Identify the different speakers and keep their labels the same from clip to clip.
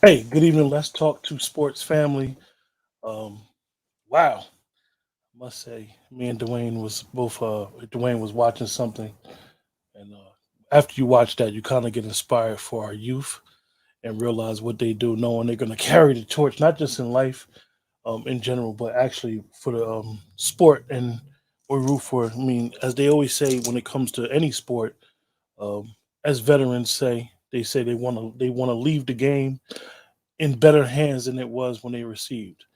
Speaker 1: Hey, good evening. Let's talk to sports family. Um, wow, I must say, me and Dwayne was both. Dwayne was watching something, and after you watch that, you kind of get inspired for our youth and realize what they do, knowing they're going to carry the torch, not just in life, in general, but actually for the sport and we root for. I mean, as they always say, when it comes to any sport, um, as veterans say they want to leave the game in better hands than it was when they received.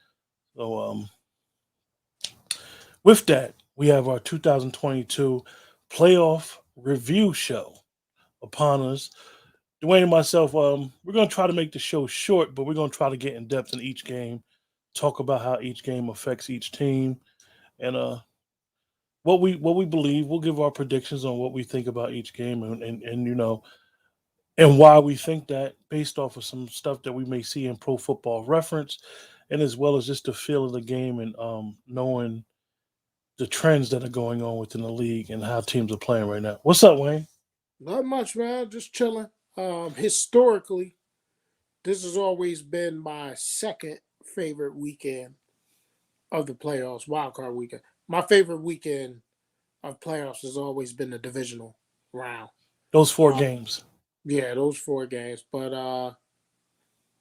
Speaker 1: So with that, we have our 2022 playoff review show upon us. Dwayne and myself, we're gonna try to make the show short, but we're gonna try to get in depth in each game, talk about how each game affects each team, and what we believe. We'll give our predictions on what we think about each game, and and why we think that based off of some stuff that we may see in Pro Football Reference, and as well as just the feel of the game and knowing the trends that are going on within the league and how teams are playing right now. What's up, Wayne?
Speaker 2: Not much, man. Just chilling. Historically, this has always been my second favorite weekend of the playoffs, wild card weekend. My favorite weekend of playoffs has always been the divisional round.
Speaker 1: Those four
Speaker 2: Uh,
Speaker 1: games.
Speaker 2: yeah, those four games. But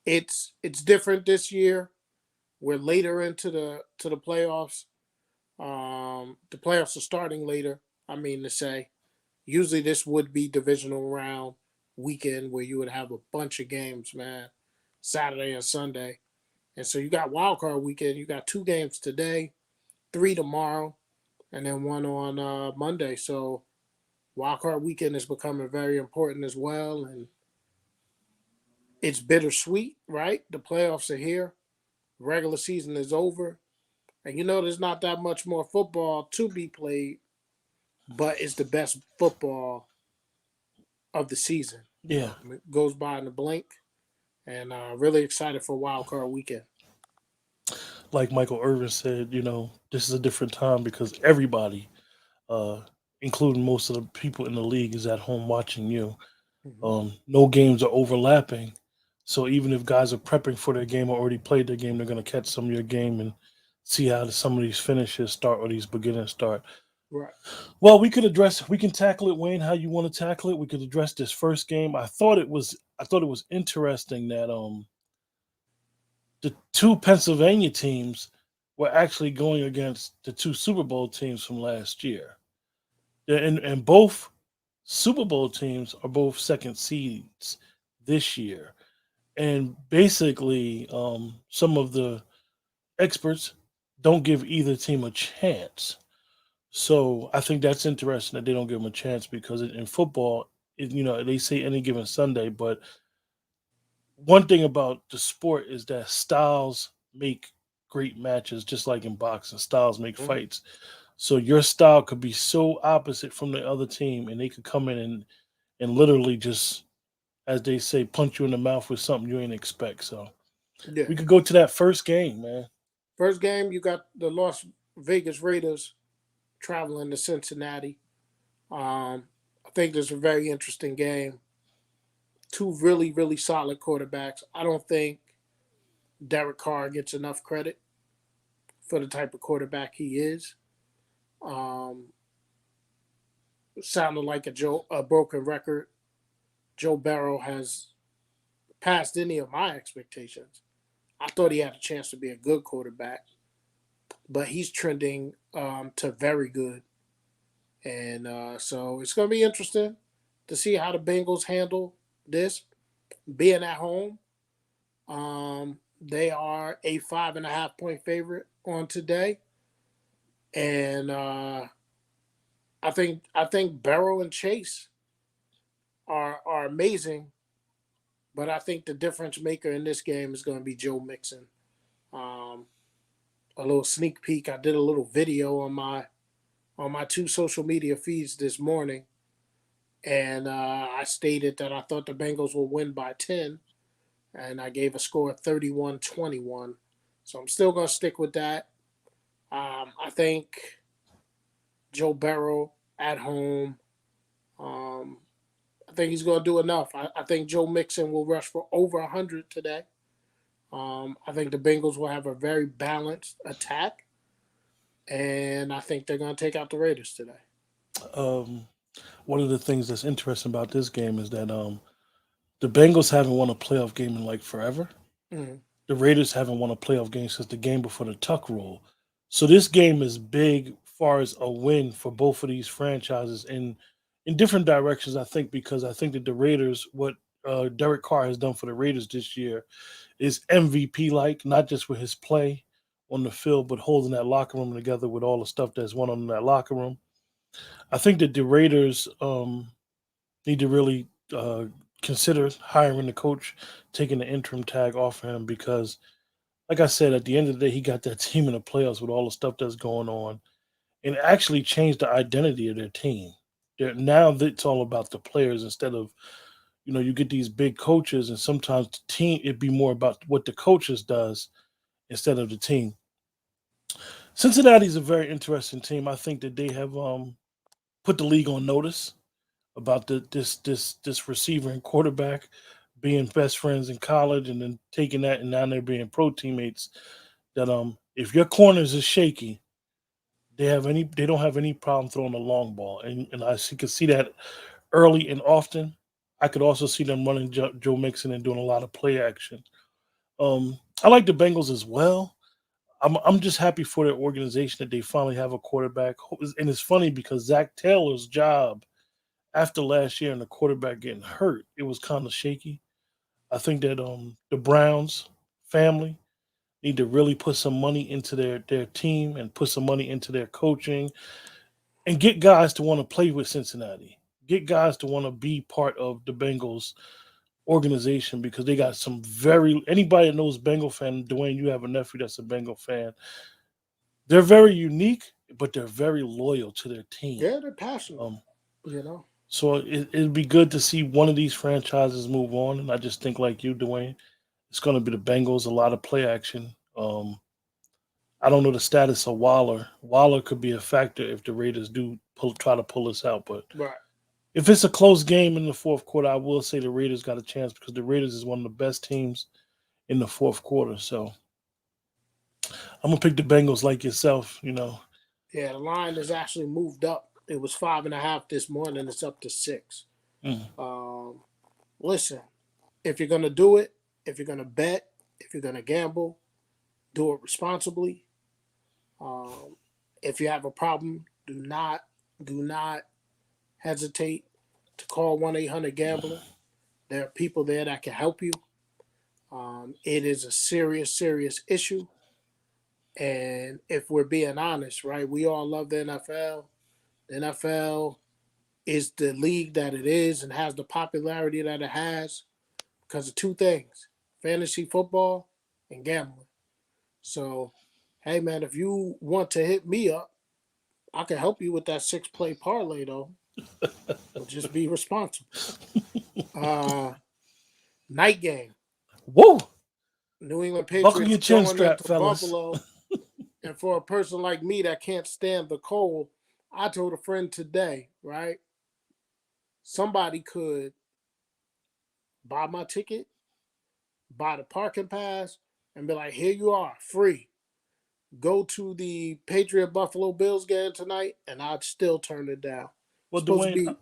Speaker 2: it's different this year. We're later into the playoffs. The playoffs are starting later. I mean to say, usually this would be divisional round weekend where you would have a bunch of games, man, Saturday and Sunday. And so you got wild card weekend. You got two games today, three tomorrow, and then one on Monday. So wild card weekend is becoming very important as well, and it's bittersweet, right? The playoffs are here. Regular season is over, and there's not that much more football to be played, but it's the best football of the season.
Speaker 1: Yeah,
Speaker 2: It goes by in a blink, and really excited for wild card weekend.
Speaker 1: like Michael Irvin said, this is a different time because everybody, uh, including most of the people in the league, is at home watching you.
Speaker 2: Mm-hmm.
Speaker 1: No games are overlapping, so even if guys are prepping for their game or already played their game, they're going to catch some of your game and see how some of these finishes start or these beginnings start.
Speaker 2: Right.
Speaker 1: Well, we can tackle it, Wayne, how you want to tackle it. We could address this first game. I thought it was interesting that the two Pennsylvania teams were actually going against the two Super Bowl teams from last year. And both Super Bowl teams are both second seeds this year. And basically, some of the experts don't give either team a chance. So I think that's interesting that they don't give them a chance because in football, they say any given Sunday, but one thing about the sport is that styles make great matches, just like in boxing, styles make
Speaker 2: Mm-hmm.
Speaker 1: fights. So your style could be so opposite from the other team, and they could come in and literally just, as they say, punch you in the mouth with something you ain't expect. So
Speaker 2: Yeah.
Speaker 1: we could go to that first game, man.
Speaker 2: First game, you got the Las Vegas Raiders traveling to Cincinnati. I think this is a very interesting game. Two really, really solid quarterbacks. I don't think Derek Carr gets enough credit for the type of quarterback he is. Um, Sounded like a broken record. Joe Burrow has passed any of my expectations. I thought he had a chance to be a good quarterback, but he's trending to very good. And so it's going to be interesting to see how the Bengals handle this. Being at home, they are a 5.5 point favorite on today, and I think Barrow and Chase are amazing, but I think the difference maker in this game is going to be Joe Mixon. Um, a little sneak peek. I did a little video on my two social media feeds this morning, and I stated that I thought the Bengals will win by 10, and I gave a score of 31-21. So I'm still going to stick with that. I think Joe Burrow at home, um, I think he's going to do enough. I think Joe Mixon will rush for over 100 today. I think the Bengals will have a very balanced attack, and I think they're going to take out the Raiders today.
Speaker 1: Um, One of the things that's interesting about this game is that the Bengals haven't won a playoff game in like forever.
Speaker 2: Mhm.
Speaker 1: The Raiders haven't won a playoff game since the game before the Tuck rule. So this game is big far as a win for both of these franchises in different directions. I think because I think that the Raiders, what Derek Carr has done for the Raiders this year, is MVP like, not just with his play on the field, but holding that locker room together with all the stuff that's went on in that locker room. I think that the Raiders need to really consider hiring the coach, taking the interim tag off of him because, like I said, at the end of the day, he got that team in the playoffs with all the stuff that's going on, and actually changed the identity of their team. Now it's all about the players instead of you get these big coaches, and sometimes the team it'd be more about what the coaches does instead of the team. Cincinnati's a very interesting team. I think that they have put the league on notice about this receiver and quarterback being best friends in college and then taking that and now they're being pro teammates that if your corners is shaky, they don't have any problem throwing the long ball. And I could see that early and often. I could also see them running Joe Mixon and doing a lot of play action. I like the Bengals as well. I'm just happy for their organization that they finally have a quarterback. And it's funny because Zach Taylor's job after last year and the quarterback getting hurt, it was kind of shaky. I think that the Browns family need to really put some money into their team and put some money into their coaching and get guys to want to play with Cincinnati. Get guys to want to be part of the Bengals organization because they got some very anybody that knows Bengal fan, Dwayne, you have a nephew that's a Bengal fan. They're very unique, but they're very loyal to their team.
Speaker 2: Yeah, they're passionate.
Speaker 1: Um,
Speaker 2: You know.
Speaker 1: so it'd be good to see one of these franchises move on. And I just think, like you, Dwayne, it's going to be the Bengals. A lot of play action. I don't know the status of Waller. Waller could be a factor if the Raiders do try to pull this out. But
Speaker 2: Right.
Speaker 1: if it's a close game in the fourth quarter, I will say the Raiders got a chance because the Raiders is one of the best teams in the fourth quarter. So I'm gonna pick the Bengals like yourself.
Speaker 2: Yeah, the line has actually moved up. It was 5.5 this morning. It's up to 6.
Speaker 1: Mm.
Speaker 2: Um, Listen, if you're gonna do it, if you're gonna bet, if you're gonna gamble, do it responsibly. Um, if you have a problem, do not hesitate to call 1-800-GAMBLER. There are people there that can help you. It is a serious, serious issue. And if we're being honest, right, we all love the NFL. The NFL is the league that it is and has the popularity that it has because of two things: fantasy football and gambling. So, hey man, if you want to hit me up, I can help you with that 6-play parlay though. But just be responsible. Uh Night game.
Speaker 1: Whoa!
Speaker 2: New England
Speaker 1: Buckle
Speaker 2: Patriots
Speaker 1: your chin
Speaker 2: going
Speaker 1: strap,
Speaker 2: into
Speaker 1: fellas.
Speaker 2: Buffalo. And for a person like me that can't stand the cold, I told a friend today, right? Somebody could buy my ticket, buy the parking pass, and be like, here you are, free. Go to the Patriot Buffalo Bills game tonight, and I'd still turn it down.
Speaker 1: Well,
Speaker 2: Supposed to
Speaker 1: Dwayne,
Speaker 2: be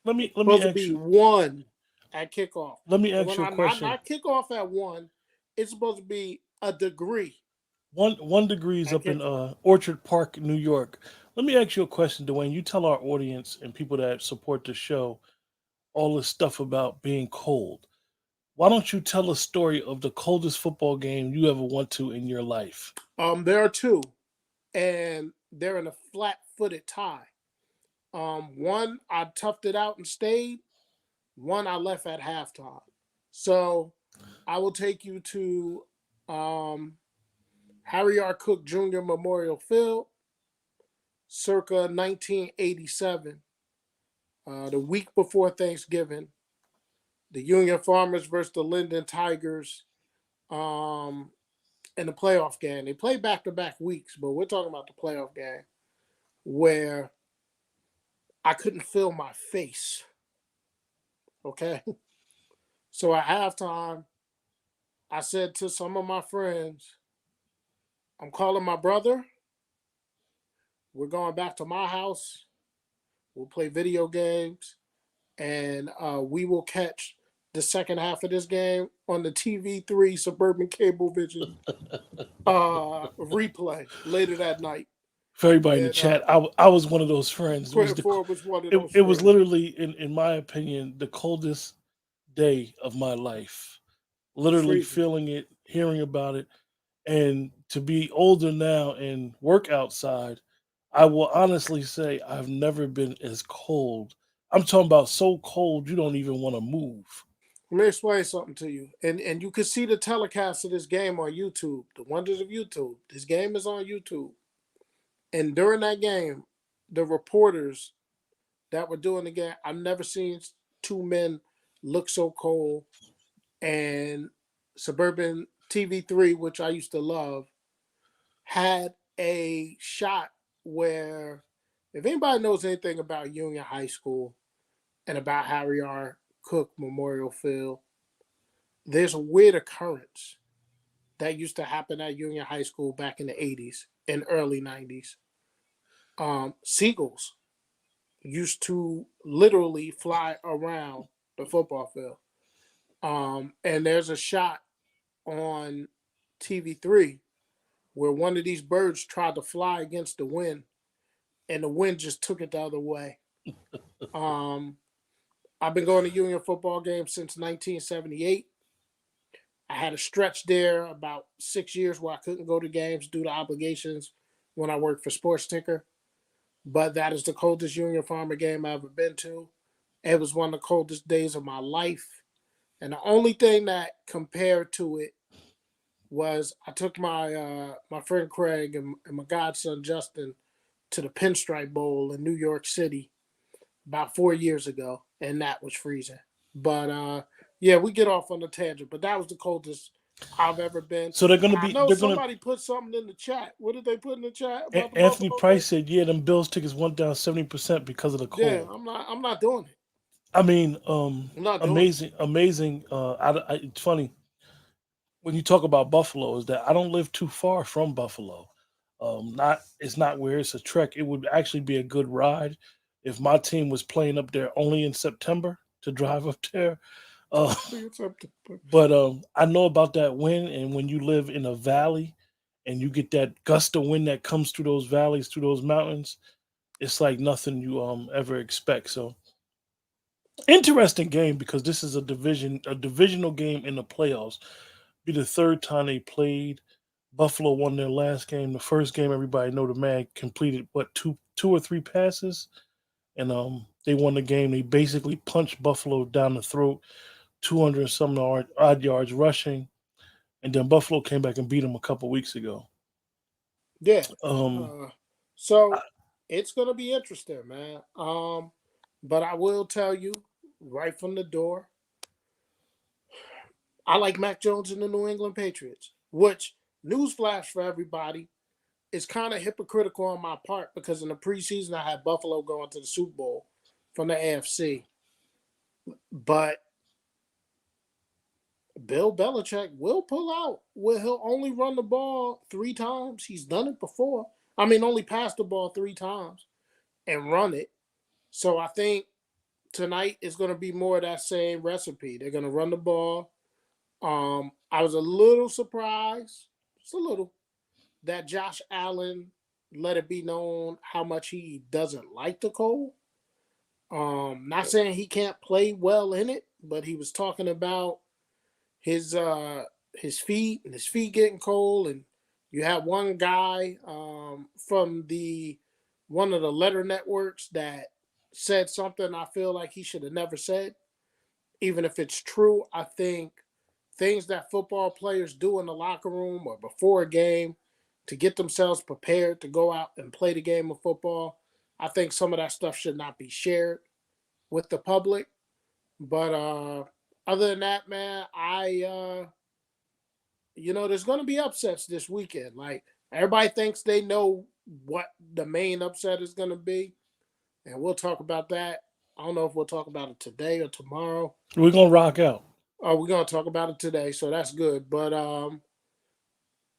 Speaker 1: let me
Speaker 2: supposed to
Speaker 1: ask
Speaker 2: be
Speaker 1: you.
Speaker 2: one at kickoff.
Speaker 1: Let me
Speaker 2: And
Speaker 1: ask
Speaker 2: when
Speaker 1: you a
Speaker 2: I not,
Speaker 1: question.
Speaker 2: not kickoff at 1, it's supposed to be a degree
Speaker 1: One degree is
Speaker 2: at
Speaker 1: up in
Speaker 2: kickoff.
Speaker 1: Orchard Park, New York. Let me ask you a question, Dwayne. You tell our audience and people that support the show all this stuff about being cold. Why don't you tell a story of the coldest football game you ever went to in your life?
Speaker 2: There are two, and they're in a flat-footed tie. One I toughed it out and stayed. One I left at halftime. So I will take you to um, Harry R. Cook Jr. Memorial Field, circa 1987, the week before Thanksgiving. The Union Farmers versus the Linden Tigers um, in the playoff game. They play back-to-back weeks, but we're talking about the playoff game where I couldn't feel my face. Okay, so at halftime, I said to some of my friends, I'm calling my brother. We're going back to my house. We'll play video games, and we will catch the second half of this game on the TV3 Suburban Cablevision replay later that night.
Speaker 1: For everybody in the
Speaker 2: And
Speaker 1: chat, I was one of those friends.
Speaker 2: Quentin Ford was one of
Speaker 1: it,
Speaker 2: those
Speaker 1: it was
Speaker 2: friends.
Speaker 1: literally, in my opinion, the coldest day of my life. Literally
Speaker 2: Freezing.
Speaker 1: feeling it, hearing about it, and to be older now and work outside, I will honestly say I've never been as cold. I'm talking about so cold you don't even want to move.
Speaker 2: Let me explain something to you. And you can see the telecast of this game on YouTube. The wonders of YouTube. This game is on YouTube. And during that game, the reporters that were doing the game, I've never seen two men look so cold. And Suburban TV3, which I used to love, had a shot where, if anybody knows anything about Union High School and about Harry R. Cook Memorial Field, there's a weird occurrence that used to happen at Union High School back in the 80s and early 90s. Seagulls used to literally fly around the football field. And there's a shot on TV3 where one of these birds tried to fly against the wind, and the wind just took it the other way. I've been going to Union football games since 1978. I had a stretch there about 6 years where I couldn't go to games due to obligations when I worked for Sports Ticker. But that is the coldest Union Farmer game I've ever been to. It was one of the coldest days of my life. And the only thing that compared to it was I took my my friend Craig and my godson Justin to the Pinstripe Bowl in New York City about 4 years ago, and that was freezing. But yeah, we get off on the tangent, but that was the coldest I've ever been.
Speaker 1: So they're gonna
Speaker 2: I
Speaker 1: be.
Speaker 2: know
Speaker 1: They're gonna.
Speaker 2: somebody put something in the chat. What did they put in the chat about the
Speaker 1: Anthony
Speaker 2: Buffalo
Speaker 1: Price
Speaker 2: game?
Speaker 1: said, "Yeah, them Bills tickets went down 70% because of the cold."
Speaker 2: Yeah, I'm not doing it.
Speaker 1: I mean,
Speaker 2: I'm not doing it.
Speaker 1: amazing. It's funny when you talk about Buffalo is that I don't live too far from Buffalo. It's not where it's a trek. It would actually be a good ride if my team was playing up there only in September to drive up there. Uh, but I know about that wind, and when you live in a valley and you get that gust of wind that comes through those valleys, through those mountains, it's like nothing you ever expect. So interesting game because this is a divisional game in the playoffs. Be the third time they played. Buffalo won their last game. The first game, everybody know the man completed what two or three passes, and they won the game. They basically punched Buffalo down the throat, 200 some odd yards rushing, and then Buffalo came back and beat them a couple weeks ago.
Speaker 2: Yeah.
Speaker 1: Um,
Speaker 2: So
Speaker 1: I-
Speaker 2: it's gonna be interesting, man. But I will tell you right from the door, I like Mac Jones and the New England Patriots, which, newsflash for everybody, is kind of hypocritical on my part because in the preseason I had Buffalo going to the Super Bowl from the AFC. But Bill Belichick will pull out where he'll only run the ball 3 times. He's done it before. I mean, only passed the ball 3 times and run it. So I think tonight is going to be more of that same recipe. They're going to run the ball. I was a little surprised, just a little, that Josh Allen let it be known how much he doesn't like the cold. Not saying he can't play well in it, but he was talking about his feet and his feet getting cold. And you had one guy from the one of the letter networks that said something I feel like he should have never said. Even if it's true, I think things that football players do in the locker room or before a game to get themselves prepared to go out and play the game of football, I think some of that stuff should not be shared with the public. But other than that, man, there's going to be upsets this weekend. Like, everybody thinks they know what the main upset is going to be, and we'll talk about that. I don't know if we'll talk about it today or tomorrow.
Speaker 1: we're gonna rock out.
Speaker 2: Oh, we're gonna talk about it today, so that's good. But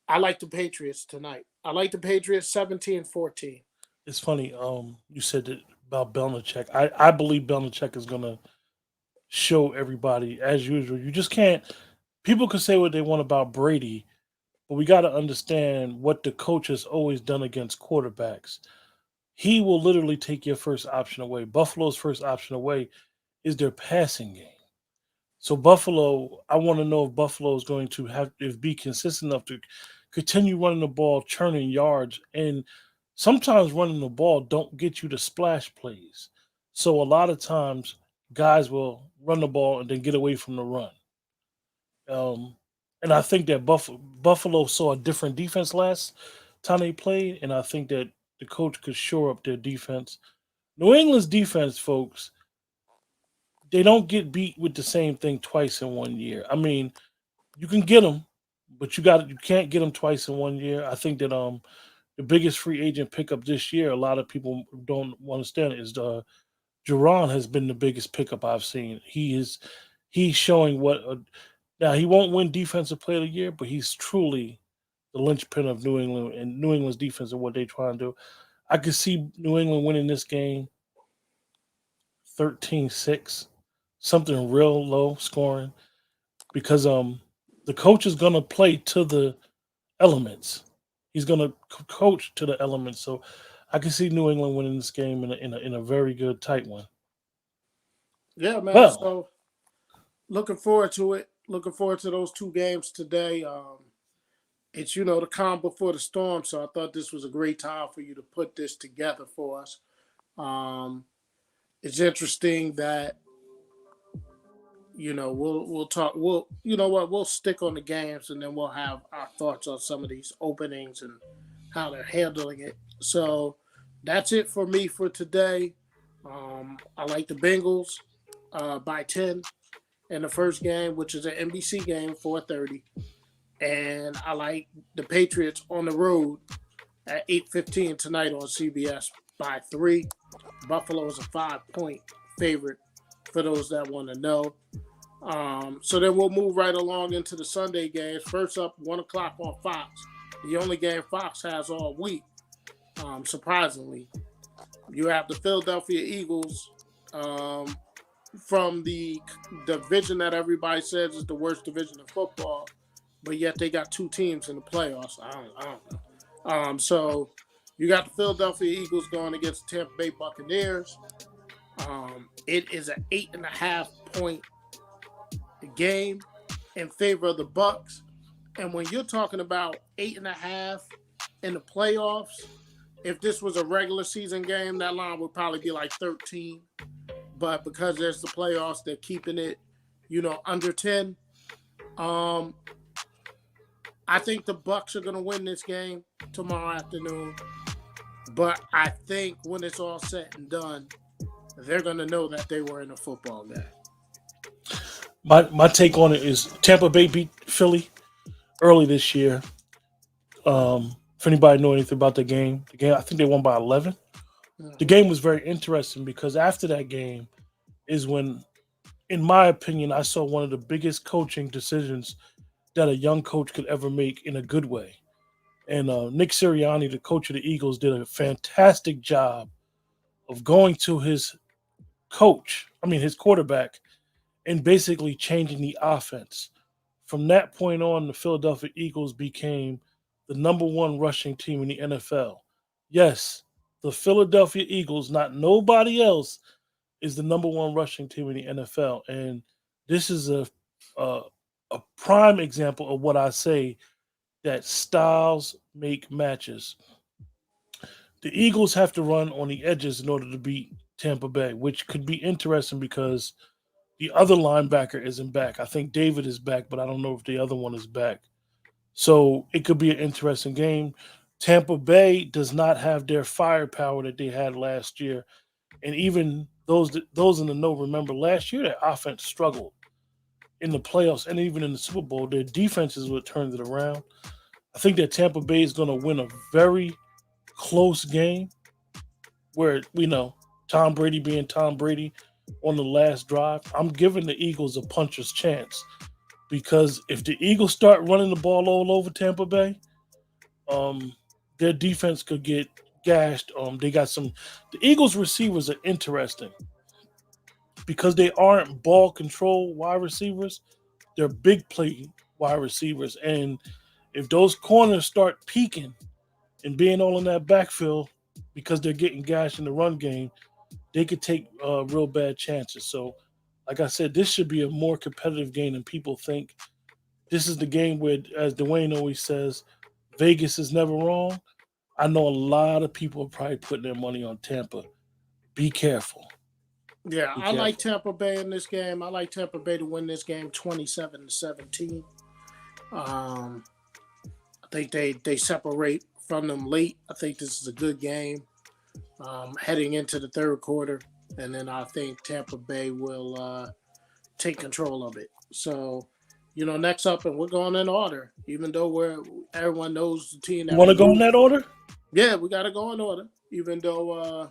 Speaker 2: I like the Patriots tonight. I like the Patriots 17-14.
Speaker 1: It's funny. You said that about Belichick. I believe Belichick is gonna show everybody as usual. You just can't. People can say what they want about Brady, but we got to understand what the coach has always done against quarterbacks. He will literally take your first option away. Buffalo's first option away is their passing game. So Buffalo, I want to know if Buffalo is going to have if be consistent enough to continue running the ball, churning yards, and sometimes running the ball don't get you the splash plays. So a lot of times guys will run the ball and then get away from the run. Um, and I think that Buffalo saw a different defense last time they played, and I think that the coach could shore up their defense. New England's defense, folks, they don't get beat with the same thing twice in 1 year. I mean, you can get them, but you can't get them twice in 1 year. I think that the biggest free agent pickup this year, a lot of people don't understand it, is the Duran has been the biggest pickup I've seen. He's showing what now he won't win defensive player of the year, but he's truly the linchpin of New England and New England's defense and what they try to do. I could see New England winning this game 13-6, something real low scoring because the coach is gonna play to the elements. He's gonna coach to the elements. So I can see New England winning this game in a very good tight one.
Speaker 2: Yeah, man.
Speaker 1: Well,
Speaker 2: So looking forward to it. Looking forward to those two games today. It's the calm before the storm. So I thought this was a great time for you to put this together for us. Um, it's interesting that we'll talk. We'll we'll stick on the games and then we'll have our thoughts on some of these openings and how they're handling it. So that's it for me for today. I like the Bengals by 10 in the first game, which is an NBC game, 4:30, and I like the Patriots on the road at 8:15 tonight on CBS by 3. Buffalo is a 5-point favorite for those that want to know. So then we'll move right along into the Sunday games. First up, 1 o'clock on Fox. The only game Fox has all week, surprisingly. You have the Philadelphia Eagles from the division that everybody says is the worst division of football, but yet they got two teams in the playoffs. I don't know. So you got the Philadelphia Eagles going against the Tampa Bay Buccaneers. It is an 8.5-point game in favor of the Bucks. And when you're talking about 8.5 in the playoffs, if this was a regular season game, that line would probably be like 13. But because there's the playoffs, they're keeping it, under 10. I think the Bucks are going to win this game tomorrow afternoon. But I think when it's all said and done, they're going to know that they were in a football game.
Speaker 1: my take on it is Tampa Bay beat Philly early this year. If anybody know anything about the game, I think they won by 11. The game was very interesting because after that game is when, in my opinion, I saw one of the biggest coaching decisions that a young coach could ever make in a good way. And Nick Sirianni, the coach of the Eagles, did a fantastic job of going to his his quarterback, and basically changing the offense. From that point on, the Philadelphia Eagles became the number one rushing team in the NFL. Yes, the Philadelphia Eagles, not nobody else, is the number one rushing team in the NFL. And this is a, a prime example of what I say, that styles make matches. The Eagles have to run on the edges in order to beat Tampa Bay, which could be interesting because the other linebacker isn't back. I think David is back, but I don't know if the other one is back. So it could be an interesting game. Tampa Bay does not have their firepower that they had last year, and even those in the know remember last year their offense struggled in the playoffs and even in the Super Bowl. Their defense is what turned it around. I think that Tampa Bay is going to win a very close game where Tom Brady being Tom Brady, on the last drive. I'm giving the Eagles a puncher's chance because if the Eagles start running the ball all over Tampa Bay, um, their defense could get gashed. They got some. The Eagles receivers are interesting because they aren't ball control wide receivers. They're big play wide receivers, and if those corners start peaking and being all in that backfield because they're getting gashed in the run game, they could take real bad chances. So, like I said, this should be a more competitive game than people think. This is the game where, as Dwayne always says, Vegas is never wrong. I know a lot of people are probably putting their money on Tampa. Be careful.
Speaker 2: Yeah,
Speaker 1: Be
Speaker 2: I like
Speaker 1: careful.
Speaker 2: Tampa Bay in this game. I like Tampa Bay to win this game 27-17. Um, I think they separate from them late. I think this is a good game heading into the third quarter. And then I think Tampa Bay will take control of it. So, next up, and we're going in order, even though everyone knows the team
Speaker 1: You
Speaker 2: that
Speaker 1: want
Speaker 2: we
Speaker 1: to go in
Speaker 2: root.
Speaker 1: that order?
Speaker 2: Yeah, we got to go in order, even though,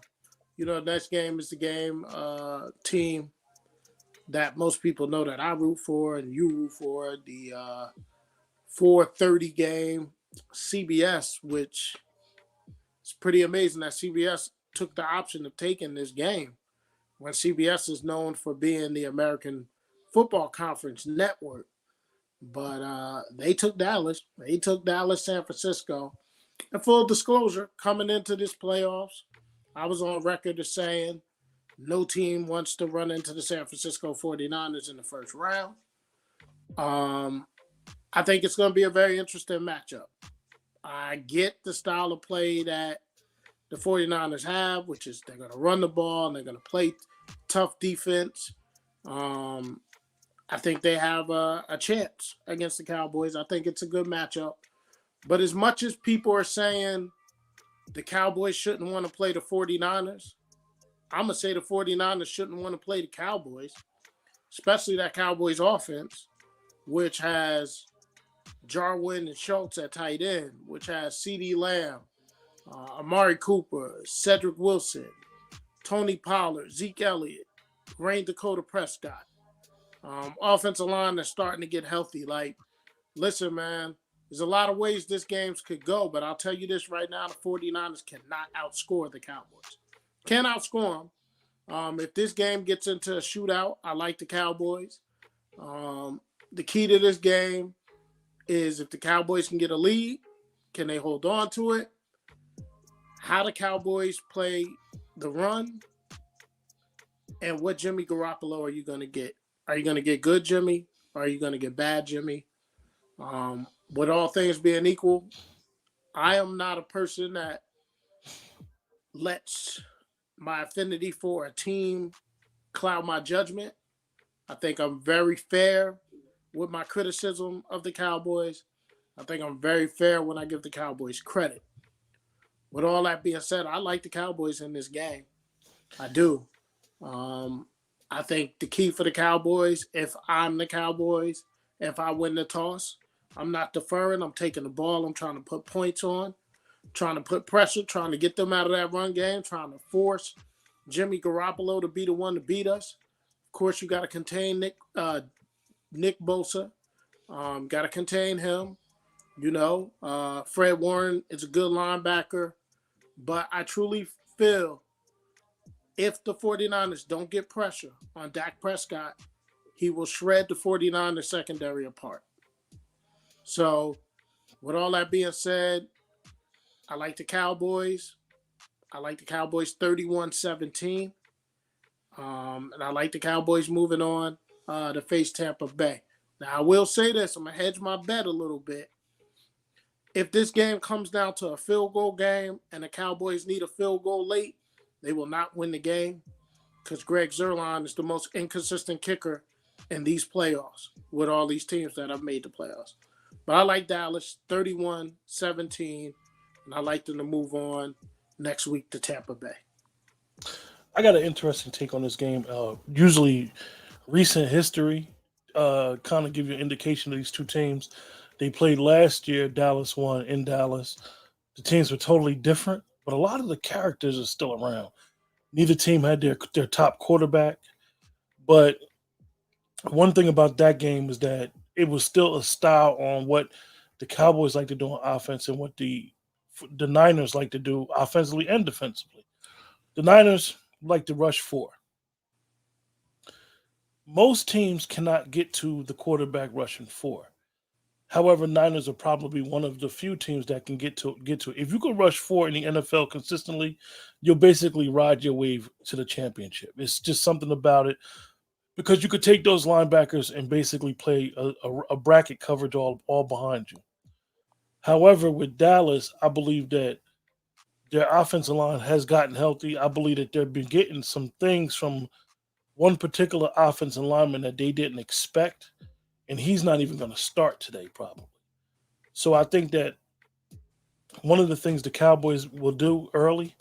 Speaker 2: next game is the game team that most people know that I root for and you root for, the 4:30 game, CBS, which is pretty amazing that CBS took the option of taking this game when CBS is known for being the American Football Conference network. But they took Dallas. They took Dallas, San Francisco. And full disclosure, coming into this playoffs, I was on record as saying no team wants to run into the San Francisco 49ers in the first round. I think it's going to be a very interesting matchup. I get the style of play that the 49ers have, which is they're going to run the ball and they're going to play tough defense. I think they have a chance against the Cowboys. I think it's a good matchup. But as much as people are saying the Cowboys shouldn't want to play the 49ers, I'm going to say the 49ers shouldn't want to play the Cowboys, especially that Cowboys offense, which has Jarwin and Schultz at tight end, which has CeeDee Lamb, Amari Cooper, Cedric Wilson, Tony Pollard, Zeke Elliott, Rain Dakota Prescott. Offensive line that's starting to get healthy. Like, listen, man, there's a lot of ways this game could go, but I'll tell you this right now, the 49ers cannot outscore the Cowboys. Can't outscore them. If this game gets into a shootout, I like the Cowboys. The key to this game is if the Cowboys can get a lead, can they hold on to it? How the Cowboys play the run, and what Jimmy Garoppolo are you going to get? Are you going to get good Jimmy? Or are you going to get bad Jimmy? With all things being equal, I am not a person that lets my affinity for a team cloud my judgment. I think I'm very fair with my criticism of the Cowboys. I think I'm very fair when I give the Cowboys credit. With all that being said, I like the Cowboys in this game. I do. I think the key for the Cowboys, if I'm the Cowboys, if I win the toss, I'm not deferring. I'm taking the ball. I'm trying to put points on, trying to put pressure, trying to get them out of that run game, trying to force Jimmy Garoppolo to be the one to beat us. Of course, you got to contain Nick Bosa. Got to contain him. Fred Warren is a good linebacker. But I truly feel if the 49ers don't get pressure on Dak Prescott, he will shred the 49ers secondary apart. So, with all that being said, I like the Cowboys. I like the Cowboys 31-17. And I like the Cowboys moving on to face Tampa Bay. Now, I will say this. I'm going to hedge my bet a little bit. If this game comes down to a field goal game and the Cowboys need a field goal late, they will not win the game because Greg Zuerlein is the most inconsistent kicker in these playoffs with all these teams that have made the playoffs. But I like Dallas 31-17, and I like them to move on next week to Tampa Bay.
Speaker 1: I got an interesting take on this game. Usually, recent history kind of give you an indication of these two teams. They played last year. Dallas won in Dallas. The teams were totally different, but a lot of the characters are still around. Neither team had their top quarterback. But one thing about that game was that it was still a style on what the Cowboys like to do on offense and what the Niners like to do offensively and defensively. The Niners like to rush four. Most teams cannot get to the quarterback rushing four. However, Niners are probably one of the few teams that can get to it. If you can rush four in the NFL consistently, you'll basically ride your wave to the championship. It's just something about it because you could take those linebackers and basically play a bracket coverage all behind you. However, with Dallas, I believe that their offensive line has gotten healthy. I believe that they've been getting some things from one particular offensive lineman that they didn't expect, and he's not even going to start today, probably. So I think that one of the things the Cowboys will do early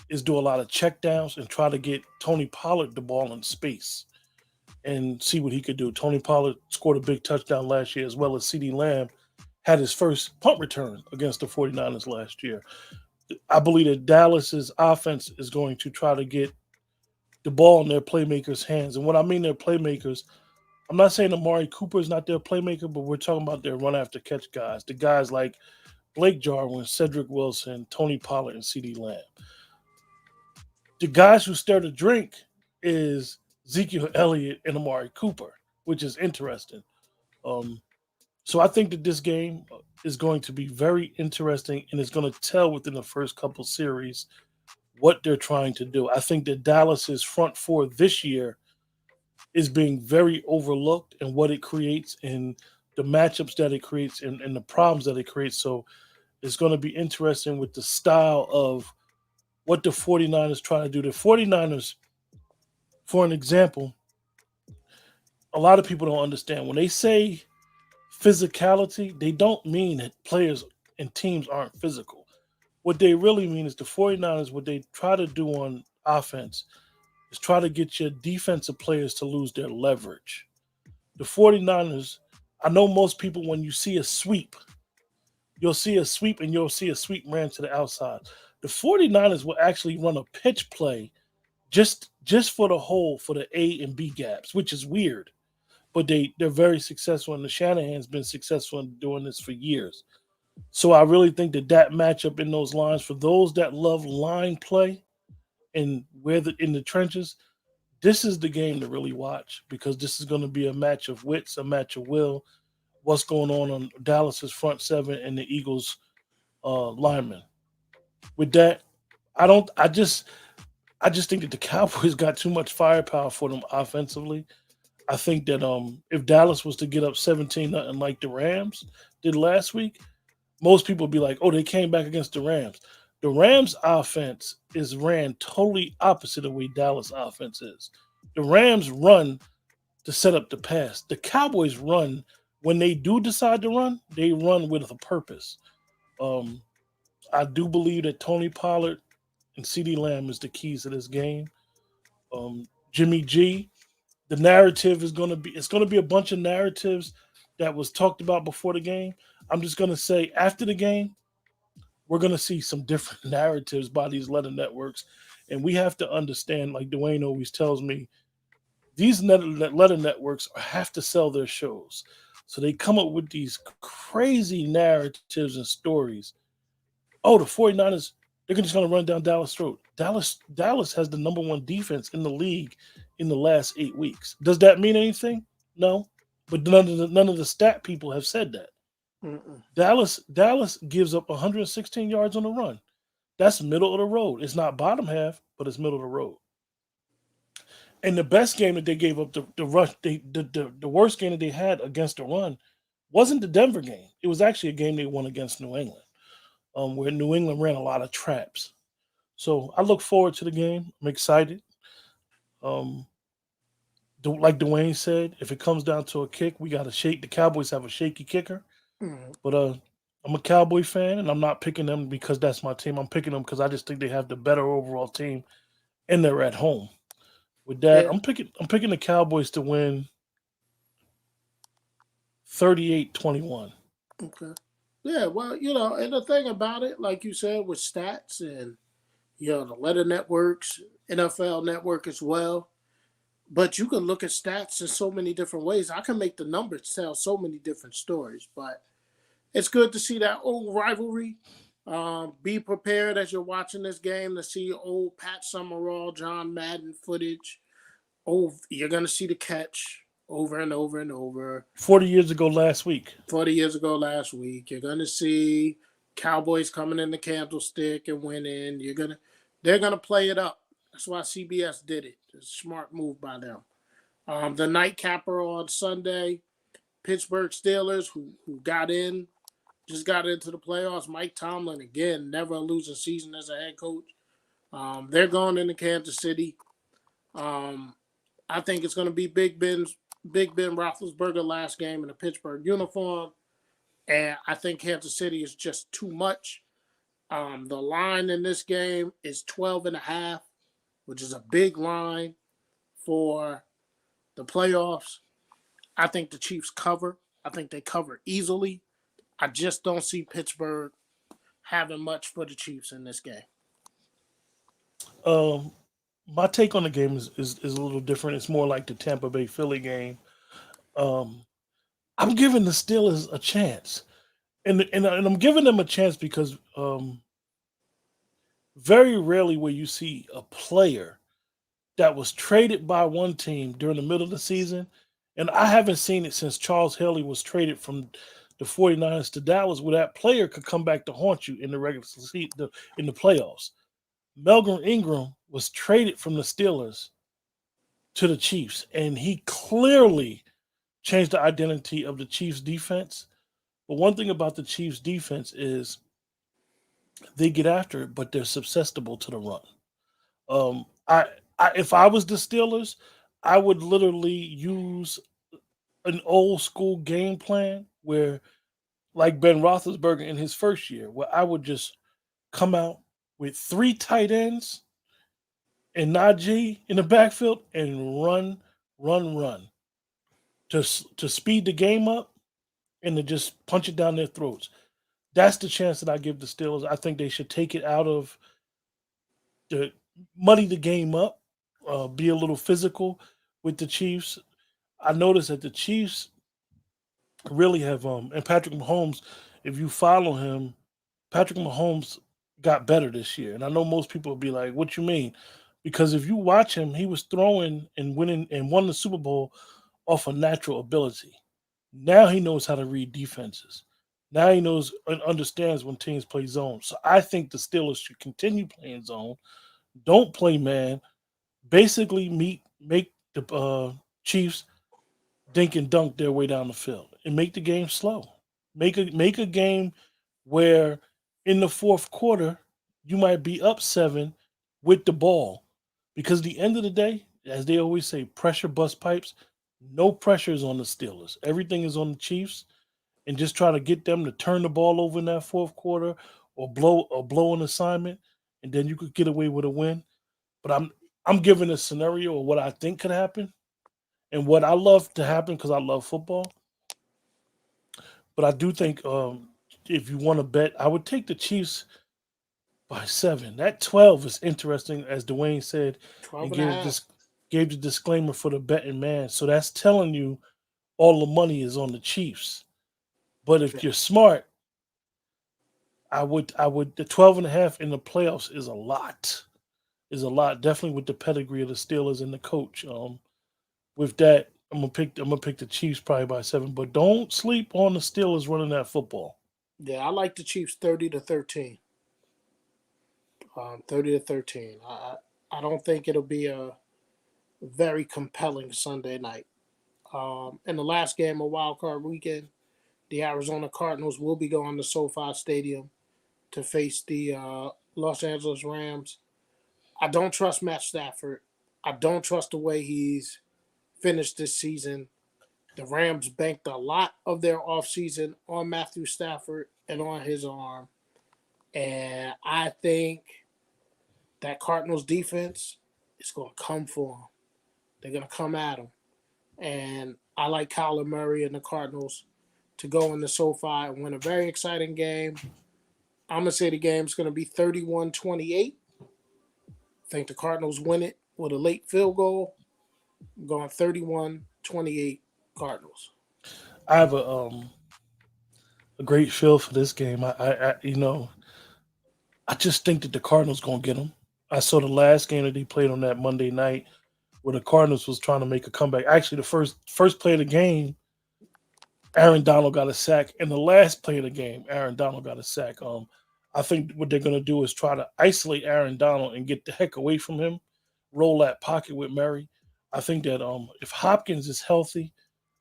Speaker 1: is do a lot of checkdowns and try to get Tony Pollard the ball in space and see what he could do. Tony Pollard scored a big touchdown last year, as well as CeeDee Lamb had his first punt return against the 49ers last year. I believe that Dallas's offense is going to try to get the ball in their playmakers' hands. And what I mean their playmakers, I'm not saying Amari Cooper is not their playmaker, but we're talking about their run after catch guys. The guys like Blake Jarwin, Cedric Wilson, Tony Pollard, and CeeDee Lamb. The guys who stir the drink is Ezekiel Elliott and Amari Cooper, which is interesting. Um, so I think that this game is going to be very interesting and it's going to tell within the first couple series what they're trying to do. I think that Dallas's front four this year is being very overlooked and what it creates and the matchups that it creates and the problems that it creates. So it's going to be interesting with the style of what the 49ers try to do. The 49ers, for an example, a lot of people don't understand. When they say physicality, they don't mean that players and teams aren't physical. What they really mean is the 49ers, what they try to do on offense is try to get your defensive players to lose their leverage. The 49ers, I know most people, when you see a sweep, you'll see a sweep and you'll see a sweep ran to the outside. The 49ers will actually run a pitch play just for the hole for the A and B gaps, which is weird. But they're very successful, and the Shanahan's been successful in doing this for years. So I really think that matchup in those lines for those that love line play and where in the trenches, this is the game to really watch because this is going to be a match of wits, a match of will. What's going on Dallas's front seven and the Eagles linemen? With that, I don't. I just think that the Cowboys got too much firepower for them offensively. I think that if Dallas was to get up 17 nothing like the Rams did last week, most people would be like, "Oh, they came back against the Rams." The Rams offense is ran totally opposite of the way Dallas offense is. The Rams run to set up the pass. The Cowboys run when they do decide to run, they run with a purpose. Um, I do believe that Tony Pollard and CeeDee Lamb is the keys to this game. Jimmy G, the narrative is going to be it's going to be a bunch of narratives that was talked about before the game. I'm just going to say after the game, we're going to see some different narratives by these letter networks, and we have to understand, like Dwayne always tells me, these letter networks have to sell their shows. So they come up with these crazy narratives and stories. Oh, the 49ers, they're just going to run down Dallas' throat. Dallas has the number one defense in the league in the last 8 weeks. Does that mean anything? No. But none of the stat people have said that.
Speaker 2: Mm-mm.
Speaker 1: Dallas gives up 116 yards on the run. That's middle of the road. It's not bottom half, but it's middle of the road. And the best game that they gave up, the rush, the worst game that they had against the run, wasn't the Denver game. It was actually a game they won against New England, where New England ran a lot of traps. So I look forward to the game. I'm excited. Um, like Dwayne said, if it comes down to a kick, we got to shake. The Cowboys have a shaky kicker,
Speaker 2: Mm.
Speaker 1: but I'm a Cowboy fan, and I'm not picking them because that's my team. I'm picking them because I just think they have the better overall team, and they're at home. With that,
Speaker 2: Yeah.
Speaker 1: I'm picking the Cowboys to win 38-21.
Speaker 2: Okay. Yeah. Well, and the thing about it, like you said, with stats and the letter networks, NFL Network as well. But you can look at stats in so many different ways. I can make the numbers tell so many different stories. But it's good to see that old rivalry. Be prepared as you're watching this game to see old Pat Summerall, John Madden footage. Oh, you're gonna see the catch over and over and over.
Speaker 1: 40 years ago last week.
Speaker 2: 40 years ago last week. You're gonna see Cowboys coming in the candlestick and winning. They're gonna play it up. That's why CBS did it. It's a smart move by them. The nightcapper on Sunday, Pittsburgh Steelers, who just got into the playoffs. Mike Tomlin, again, never a losing season as a head coach. They're going into Kansas City. I think it's going to be Big Ben Roethlisberger last game in a Pittsburgh uniform. And I think Kansas City is just too much. The line in this game is 12.5, which is a big line for the playoffs. I think the Chiefs cover. I think they cover easily. I just don't see Pittsburgh having much for the Chiefs in this game.
Speaker 1: My take on the game is a little different. It's more like the Tampa Bay Philly game. Um, I'm giving the Steelers a chance, and I'm giving them a chance because very rarely will you see a player that was traded by one team during the middle of the season, and I haven't seen it since Charles Haley was traded from the 49ers to Dallas, where that player could come back to haunt you in the regular season, in the playoffs. Melvin Ingram was traded from the Steelers to the Chiefs, and he clearly changed the identity of the Chiefs defense. But one thing about the Chiefs defense is they get after it, but they're susceptible to the run. If I was the Steelers, I would literally use an old school game plan where, like Ben Roethlisberger in his first year, where I would just come out with 3 tight ends and Najee in the backfield and run to speed the game up and to just punch it down their throats. That's the chance that I give the Steelers. I think they should take it out of the muddy the game up, be a little physical with the Chiefs. I noticed that the Chiefs really have and Patrick Mahomes, if you follow him, Patrick Mahomes got better this year. And I know most people will be like, what you mean? Because if you watch him, he was throwing and winning and won the Super Bowl off of natural ability. Now he knows how to read defenses. Now he knows and understands when teams play zone. So I think the Steelers should continue playing zone. Don't play man. Basically, make the Chiefs dink and dunk their way down the field and make the game slow. Make a game where in the fourth quarter you might be up 7 with the ball, because at the end of the day, as they always say, pressure bust pipes. No pressure is on the Steelers. Everything is on the Chiefs, and just try to get them to turn the ball over in that fourth quarter or blow an assignment, and then you could get away with a win. But I'm giving a scenario of what I think could happen and what I love to happen because I love football. But I do think if you want to bet, I would take the Chiefs by 7. That 12 is interesting, as Dwayne said,
Speaker 2: 12
Speaker 1: and
Speaker 2: and a half.
Speaker 1: gave the disclaimer for the betting man. So that's telling you all the money is on the Chiefs. But if you're smart, I would the 12.5 in the playoffs is a lot. Is a lot. Definitely with the pedigree of the Steelers and the coach. With that, I'm gonna pick the Chiefs probably by 7. But don't sleep on the Steelers running that football.
Speaker 2: Yeah, I like the Chiefs 30-13. 30-13. I don't think it'll be a very compelling Sunday night. In the last game of Wild Card Weekend, the Arizona Cardinals will be going to SoFi Stadium to face the Los Angeles Rams. I don't trust Matt Stafford. I don't trust the way he's finished this season. The Rams banked a lot of their offseason on Matthew Stafford and on his arm. And I think that Cardinals defense is going to come for him. They're going to come at him. And I like Kyler Murray and the Cardinals to go in the SoFi and win a very exciting game. I'm going to say the game's going to be 31-28. I think the Cardinals win it with a late field goal. I'm going 31-28 Cardinals.
Speaker 1: I have a great feel for this game. I just think that the Cardinals gonna get them. I saw the last game that they played on that Monday night where the Cardinals was trying to make a comeback. Actually, the first play of the game, Aaron Donald got a sack. In the last play of the game, Aaron Donald got a sack. I think what they're gonna do is try to isolate Aaron Donald and get the heck away from him. Roll that pocket with Murray. I think that if Hopkins is healthy,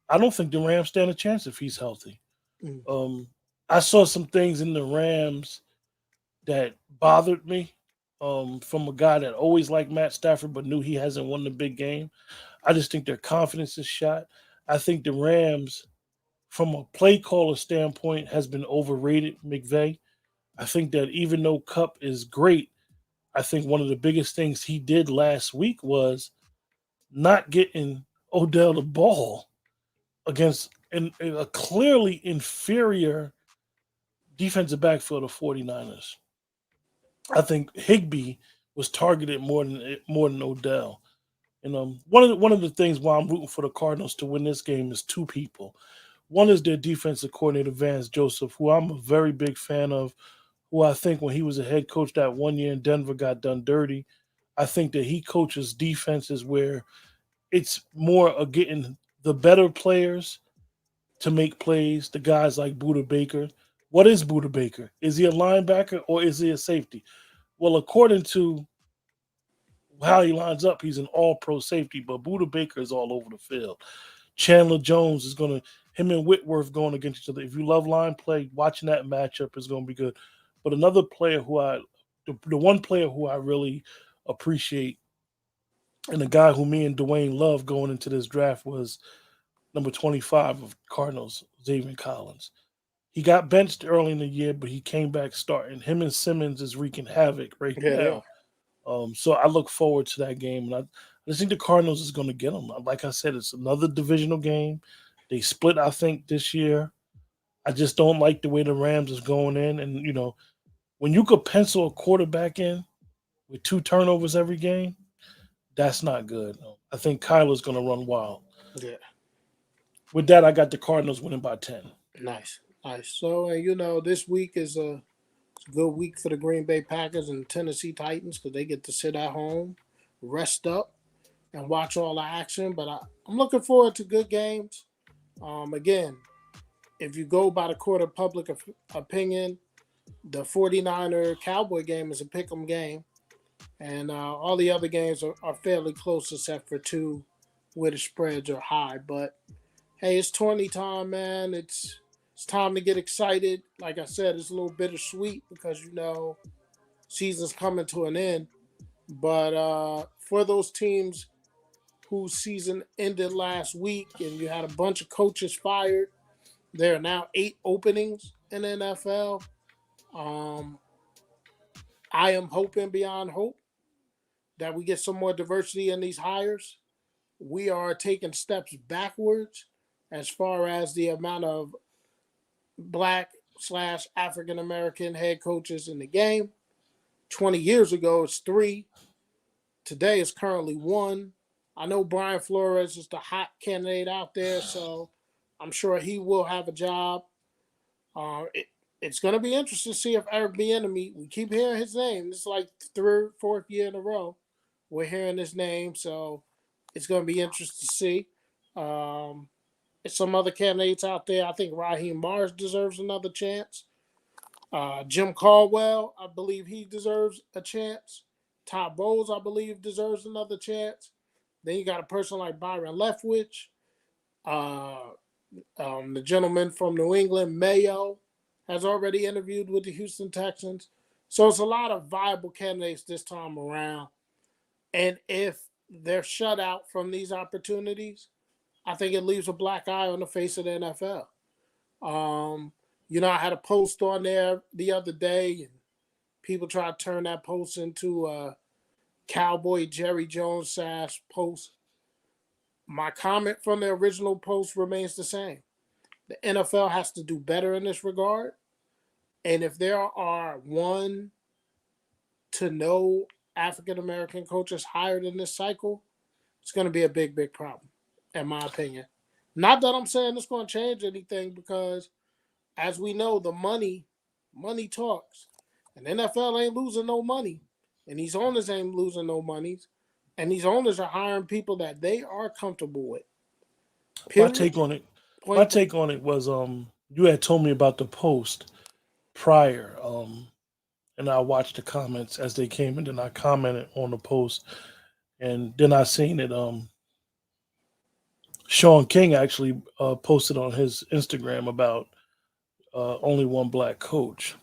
Speaker 1: I don't think the Rams stand a chance if he's healthy.
Speaker 2: Mm.
Speaker 1: Um, I saw some things in the Rams that bothered me from a guy that always liked Matt Stafford but knew he hasn't won the big game. I just think their confidence is shot. I think the Rams, from a play caller standpoint, has been overrated, McVay. I think that even though Cup is great, I think one of the biggest things he did last week was not getting Odell the ball against a clearly inferior defensive backfield of 49ers. I think Higbee was targeted more than Odell. And one of the things why I'm rooting for the Cardinals to win this game is two people. One is their defensive coordinator Vance Joseph, who I'm a very big fan of, who I think when he was a head coach that one year in Denver got done dirty. I think that he coaches defenses where it's more of getting the better players to make plays, the guys like Buda Baker. What is Buda Baker? Is he a linebacker or is he a safety? Well, according to how he lines up, he's an all-pro safety, but Buda Baker is all over the field. Chandler Jones is going to him and Whitworth going against each other. If you love line play, watching that matchup is going to be good. But another player the one player who I really appreciate, and the guy who me and Dwayne love going into this draft was number 25 of Cardinals, Xavier Collins. He got benched early in the year, but he came back starting. Him and Simmons is wreaking havoc right
Speaker 2: Yeah, they are.
Speaker 1: now. So I look forward to that game, and I just think the Cardinals is going to get them. Like I said, it's another divisional game. They split, I think, this year. I just don't like the way the Rams is going in, and when you could pencil a quarterback in with 2 turnovers every game, that's not good. I think Kyler's going to run wild.
Speaker 2: Yeah,
Speaker 1: With that, I got the Cardinals winning by 10.
Speaker 2: nice, nice. So, this week is it's a good week for the Green Bay Packers and Tennessee Titans because they get to sit at home, rest up, and watch all the action. But I'm looking forward to good games. Again, if you go by the court of public opinion, the 49er Cowboy game is a pick 'em game. And all the other games are fairly close except for two where the spreads are high. But hey, it's 20 time, man. It's time to get excited. Like I said, it's a little bittersweet because season's coming to an end. But for those teams whose season ended last week and you had a bunch of coaches fired, there are now 8 openings in the NFL. Um, I am hoping beyond hope that we get some more diversity in these hires. We are taking steps backwards as far as the amount of black/African American head coaches in the game. 20 years ago, it's 3. Today is currently 1. I know Brian Flores is the hot candidate out there, so I'm sure he will have a job. It's going to be interesting to see if Eric Bieniemy, we keep hearing his name. It's like 3rd, 4th year in a row we're hearing his name, so it's going to be interesting to see. Some other candidates out there. I think Raheem Mars deserves another chance. Jim Caldwell, I believe he deserves a chance. Todd Bowles, I believe, deserves another chance. Then you got a person like Byron Leftwich. The gentleman from New England, Mayo, has already interviewed with the Houston Texans. So it's a lot of viable candidates this time around. And if they're shut out from these opportunities, I think it leaves a black eye on the face of the NFL. I had a post on there the other day, and people try to turn that post into a Cowboy Jerry Jones sash post. My comment from the original post remains the same. The NFL has to do better in this regard. And if there are 1 to no African American coaches hired in this cycle, it's going to be a big, big problem, in my opinion. Not that I'm saying it's going to change anything, because as we know, the money talks. And NFL ain't losing no money. And these owners ain't losing no money. And these owners are hiring people that they are comfortable with.
Speaker 1: My
Speaker 2: Period.
Speaker 1: take on it. My
Speaker 2: Point.
Speaker 1: take on it was you had told me about the post prior, and I watched the comments as they came, and then I commented on the post, and then I seen it. Sean King actually posted on his Instagram about only one black coach,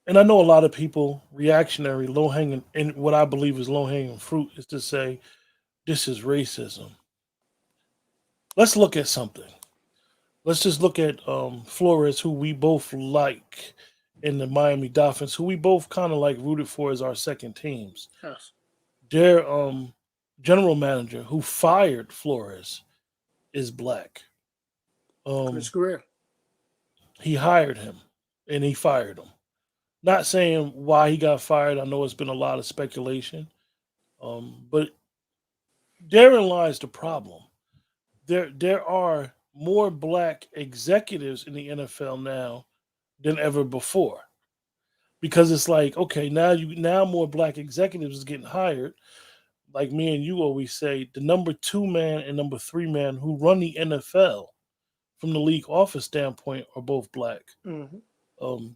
Speaker 1: and I know a lot of people reactionary, low hanging, and what I believe is low hanging fruit is to say this is racism. Let's look at something. Let's just look at Flores, who we both like in the Miami Dolphins, who we both kind of like rooted for as our second teams.
Speaker 2: Yes.
Speaker 1: Their general manager, who fired Flores, is black.
Speaker 2: Chris Greer.
Speaker 1: He hired him and he fired him. Not saying why he got fired. I know it's been a lot of speculation, but therein lies the problem. There are more black executives in the NFL now than ever before, because it's like, okay, now more black executives is getting hired. Like me and you always say, the number 2 man and number 3 man who run the NFL from the league office standpoint are both black.
Speaker 2: Mm-hmm.
Speaker 1: Um,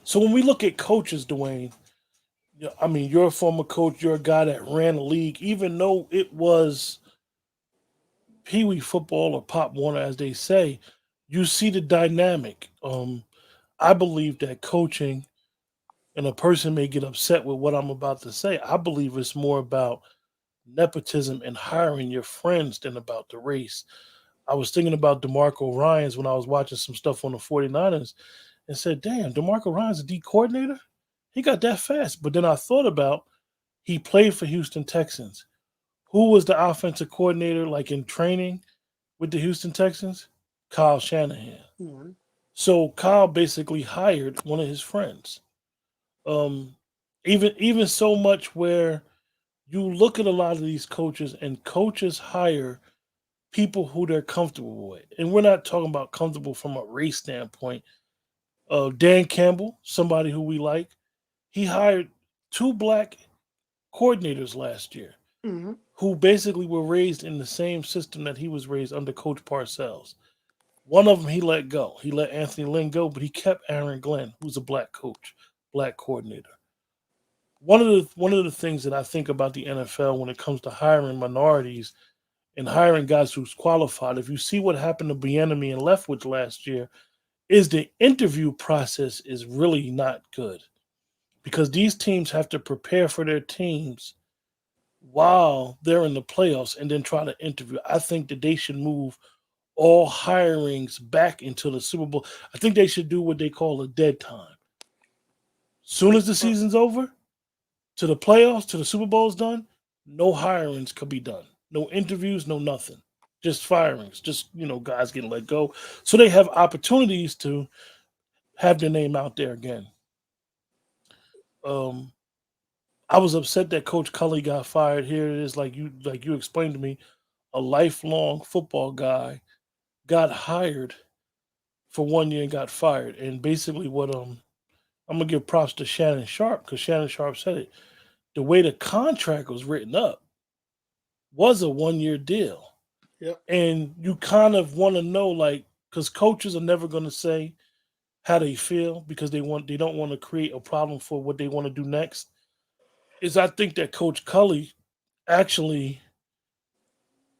Speaker 1: so when we look at coaches, Dwayne, I mean, you're a former coach. You're a guy that ran a league, even though it was Pee Wee football or Pop Warner, as they say. You see the dynamic. I believe that coaching, and a person may get upset with what I'm about to say, I believe it's more about nepotism and hiring your friends than about the race. I was thinking about DeMarco Ryans when I was watching some stuff on the 49ers and said, damn, DeMarco Ryans a D coordinator? He got that fast. But then I thought about he played for Houston Texans. Who was the offensive coordinator like in training with the Houston Texans? Kyle Shanahan.
Speaker 2: Mm-hmm.
Speaker 1: So Kyle basically hired one of his friends. Even so much where you look at a lot of these coaches, and coaches hire people who they're comfortable with. And we're not talking about comfortable from a race standpoint. Dan Campbell, somebody who we like, he hired 2 black coordinators last year
Speaker 2: Mm-hmm.
Speaker 1: who basically were raised in the same system that he was raised under Coach Parcells. One of them he let go. He let Anthony Lynn go, but he kept Aaron Glenn, who's a black coach, black coordinator. One of the things that I think about the NFL when it comes to hiring minorities and hiring guys who's qualified, if you see what happened to Bieniemy and Leftwich last year, is the interview process is really not good, because these teams have to prepare for their teams while they're in the playoffs and then try to interview. I think that they should move all hirings back into the Super Bowl. I think they should do what they call a dead time. Soon as the season's over, to the playoffs, to the Super Bowl's done, no hirings could be done. No interviews, no nothing. Just firings. Just, guys getting let go. So they have opportunities to have their name out there again. I was upset that Coach Cully got fired. Here it is, like you explained to me, a lifelong football guy got hired for 1 year and got fired. And basically what I'm gonna give props to Shannon Sharp, because Shannon Sharp said it. The way the contract was written up was a 1 year deal.
Speaker 2: Yep.
Speaker 1: And you kind of want to know, like, because coaches are never gonna say how they feel, because they don't want to create a problem for what they want to do next. Is I think that Coach Cully actually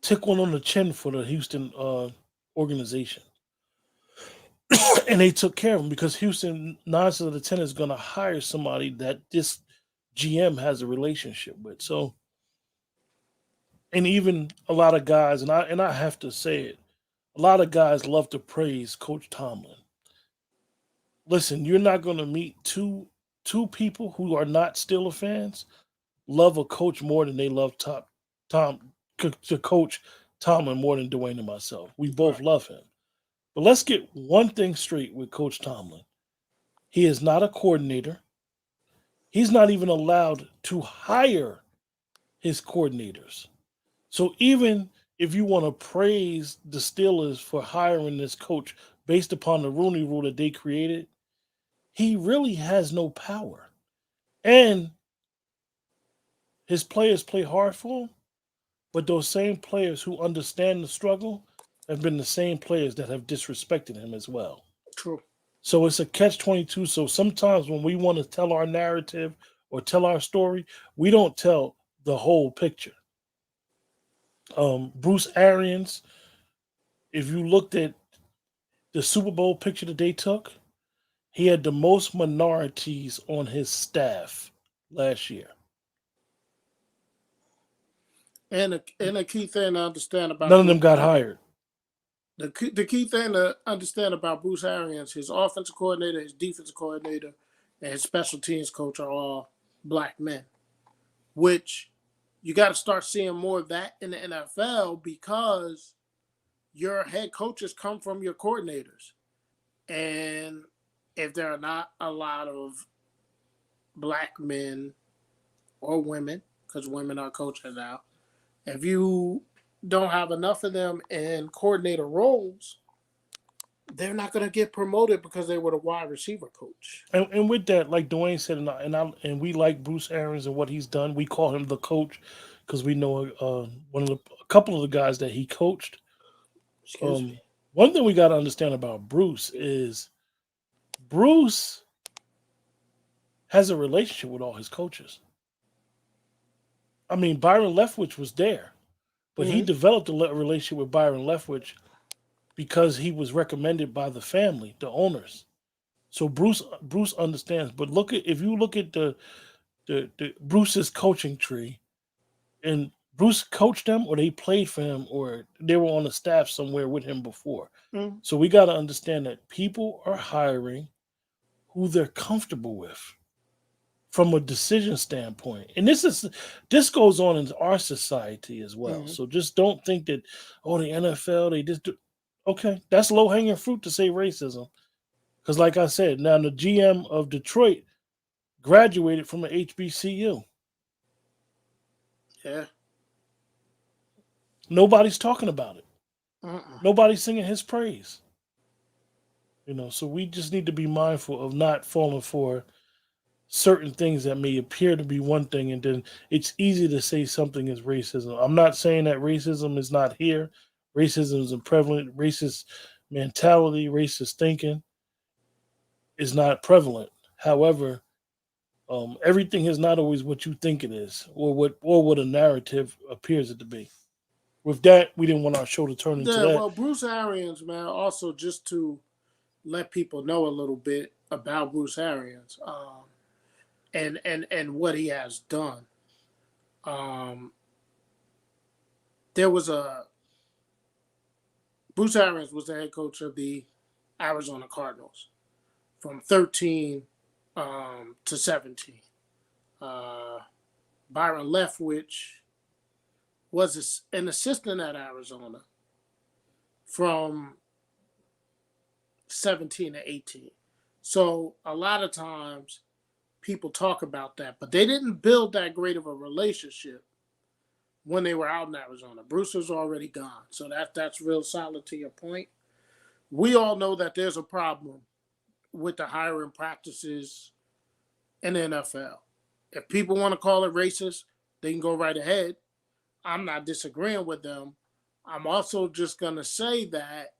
Speaker 1: took one on the chin for the Houston organization. And they took care of him, because Houston 9 out of the 10 is going to hire somebody that this GM has a relationship with. So, and even a lot of guys, and I have to say it, a lot of guys love to praise Coach Tomlin. Listen, you're not going to meet two people who are not Steeler fans love a coach more than they love to coach Tomlin more than Dwayne and myself. We both love him. But let's get one thing straight with Coach Tomlin. He is not a coordinator. He's not even allowed to hire his coordinators. So even if you want to praise the Steelers for hiring this coach based upon the Rooney Rule that they created, he really has no power. And his players play hard for him, but those same players who understand the struggle have been the same players that have disrespected him as well.
Speaker 2: True.
Speaker 1: So it's a catch-22. So sometimes when we want to tell our narrative or tell our story, we don't tell the whole picture. Bruce Arians, if you looked at the Super Bowl picture that they took, he had the most minorities on his staff last year.
Speaker 2: And a key thing to understand about
Speaker 1: None of them got hired.
Speaker 2: the key thing to understand about Bruce Arians, his offensive coordinator, his defensive coordinator, and his special teams coach are all black men, which you got to start seeing more of that in the NFL because your head coaches come from your coordinators. And if there are not a lot of black men or women, because women are coaches now, if you don't have enough of them in coordinator roles, they're not going to get promoted because they were the wide receiver coach.
Speaker 1: And with that, like Dwayne said, and we like Bruce Arians and what he's done. We call him the coach because we know a couple of the guys that he coached.
Speaker 2: Excuse me.
Speaker 1: One thing we got to understand about Bruce is Bruce has a relationship with all his coaches. I mean, Byron Leftwich was there, but he developed a relationship with Byron Leftwich because he was recommended by the family, the owners. So Bruce understands. But if you look at the Bruce's coaching tree, and Bruce coached them, or they played for him, or they were on the staff somewhere with him before. So we got to understand that people are hiring who they're comfortable with from a decision standpoint. And this goes on in our society as well. So just don't think that, the NFL, they just do. Okay, that's low-hanging fruit to say racism. Because like I said, now the GM of Detroit graduated from an HBCU.
Speaker 2: Yeah.
Speaker 1: Nobody's talking about it. Nobody's singing his praise. So we just need to be mindful of not falling for certain things that may appear to be one thing, and then it's easy to say something is racism. I'm not saying that racism is not here. Racism is prevalent. Racist mentality, racist thinking is not prevalent. However, everything is not always what you think it is, or what a narrative appears it to be. With that, we didn't want our show to turn into that.
Speaker 2: Well, Bruce Arians, man, also just to let people know a little bit about Bruce Arians, and what he has done. There was Bruce Arians was the head coach of the Arizona Cardinals from 13 to 17. Byron Leftwich was an assistant at Arizona from 17 to 18. So a lot of times people talk about that, but they didn't build that great of a relationship when they were out in Arizona. Bruce was already gone. So that's real solid to your point. We all know that there's a problem with the hiring practices in the NFL. If people want to call it racist, they can go right ahead. I'm not disagreeing with them. I'm also just going to say that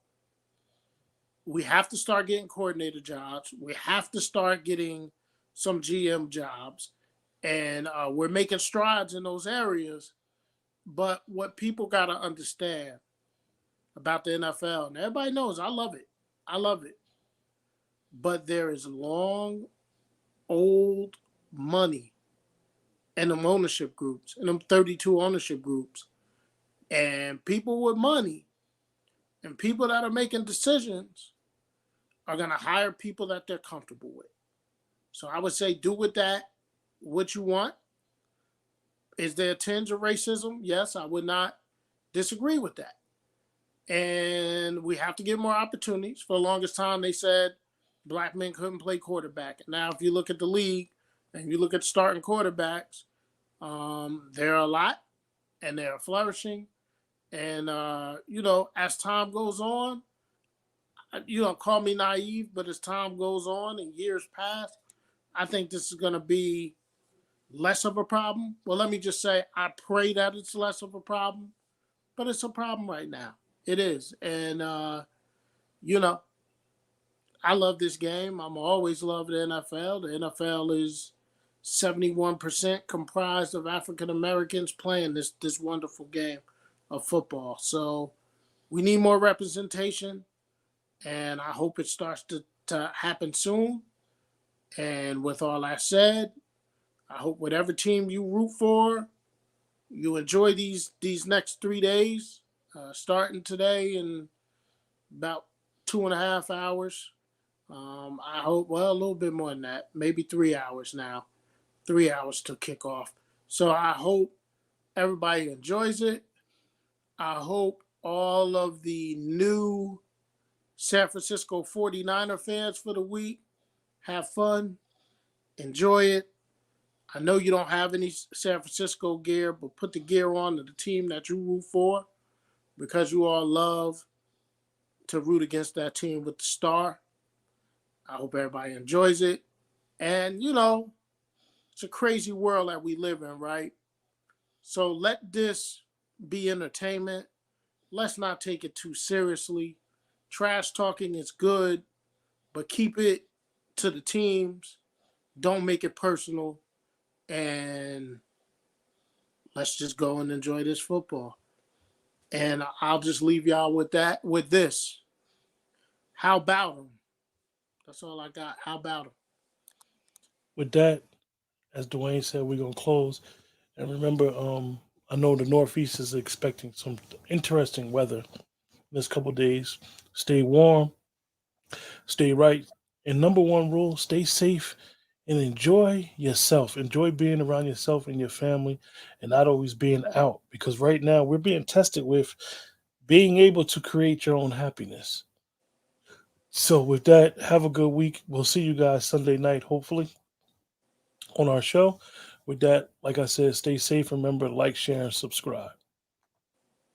Speaker 2: we have to start getting coordinator jobs. We have to start getting some GM jobs. And we're making strides in those areas. But what people got to understand about the NFL, and everybody knows I love it. I love it. But there is long, old money in them ownership groups, in them 32 ownership groups. And people with money and people that are making decisions are going to hire people that they're comfortable with. So I would say do with that what you want. Is there a tinge of racism? Yes, I would not disagree with that. And we have to give more opportunities. For the longest time, they said black men couldn't play quarterback. And now if you look at the league and you look at starting quarterbacks, They're a lot, and they're flourishing. And as time goes on, call me naive, but as time goes on and years pass, I think this is going to be less of a problem. Well, let me just say, I pray that it's less of a problem, but it's a problem right now. It is. And, I love this game. I'm always love the NFL. The NFL is 71% comprised of African Americans playing this wonderful game of football. So we need more representation, and I hope it starts to happen soon. And with all that said, I hope whatever team you root for, you enjoy these next 3 days, starting today in about 2.5 hours. I hope, well, a little bit more than that, maybe 3 hours now, 3 hours to kick off. So I hope everybody enjoys it. I hope all of the new San Francisco 49er fans for the week have fun, enjoy it. I know you don't have any San Francisco gear, but put the gear on to the team that you root for, because you all love to root against that team with the star. I hope everybody enjoys it. And, it's a crazy world that we live in, right? So let this be entertainment. Let's not take it too seriously. Trash talking is good, but keep it to the teams. Don't make it personal. And let's just go and enjoy this football. And I'll just leave y'all with this. How about them? That's all I got. How about them?
Speaker 1: With that, as Dwayne said, we're gonna close. And remember, I know the Northeast is expecting some interesting weather this couple days. Stay warm, stay right. And number one rule, stay safe and enjoy yourself. Enjoy being around yourself and your family and not always being out. Because right now we're being tested with being able to create your own happiness. So with that, have a good week. We'll see you guys Sunday night, hopefully, on our show. With that, like I said, stay safe. Remember, like, share, and subscribe.